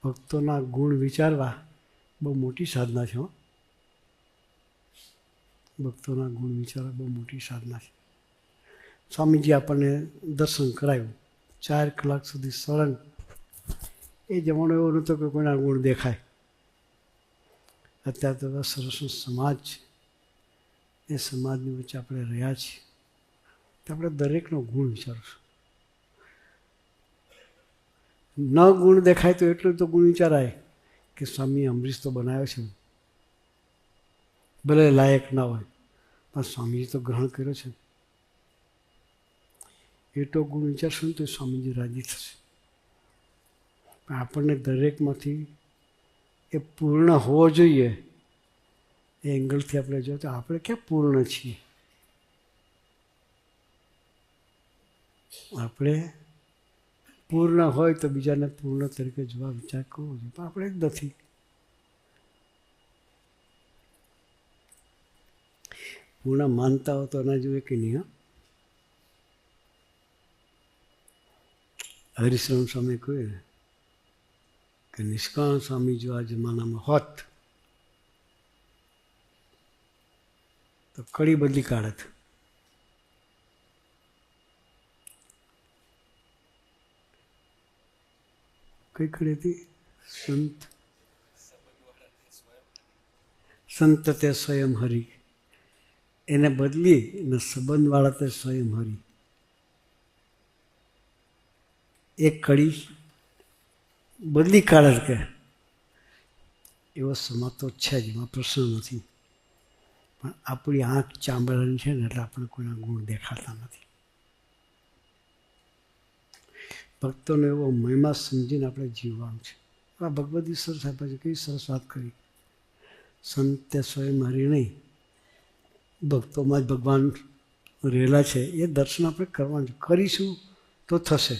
ભક્તોના ગુણ વિચારવા બહુ મોટી સાધના છે. ભક્તોના ગુણ વિચારવા બહુ મોટી સાધના છે. સ્વામીજી આપણને દર્શન કરાવ્યું 4 કલાક સુધી સળંગ. એ જમાનો એવો નહોતો કે કોઈના ગુણ દેખાય. અત્યારે તો સરસનો સમાજ છે. એ સમાજની વચ્ચે આપણે રહ્યા છીએ તો આપણે દરેકનો ગુણ વિચારશું. ન ગુણ દેખાય તો એટલું તો ગુણ વિચારાય કે સ્વામી અમરીશ તો બનાવ્યો છે, ભલે લાયક ના હોય પણ સ્વામીજી તો ગ્રહણ કર્યો છે. એટલો ગુણ વિચારશું ને તો સ્વામીજી રાજી થશે. પણ આપણને દરેકમાંથી એ પૂર્ણ હોવો જોઈએ એ એંગલથી આપણે જોઈએ તો આપણે ક્યાં પૂર્ણ છીએ. આપણે પૂર્ણ હોય તો બીજાને પૂર્ણ તરીકે જોવા વિચાર કરવો જોઈએ, પણ આપણે જ નથી. પૂર્ણ માનતા હો તો એના જોઈએ કે નહીં. હરિશ્રવણ સ્વામી કહે કે નિષ્કાળ સ્વામી જો આ જમાનામાં હોત તો કડી બદલી કાઢત. કઈ કડી હતી? સંત તે સ્વયં હરિ. એને બદલી ને સંબંધવાળા તે સ્વયં હરિ. એક કડી બદલી કાઢે કે એવો સમાજ તો છે જ, એમાં પ્રશ્ન નથી. પણ આપણી આંખ ચાંબડાની છે ને એટલે આપણે કોઈના ગુણ દેખાતા નથી. ભક્તોને એવો મહિમા સમજીને આપણે જીવવાનું છે. આ ભગવદી સરસ આપે છે. કેવી સરસ વાત કરી. સંતે સ્વયં હરિ નહીં, ભક્તોમાં જ ભગવાન રહેલા છે. એ દર્શન આપણે કરવાનું છે. કરીશું તો થશે.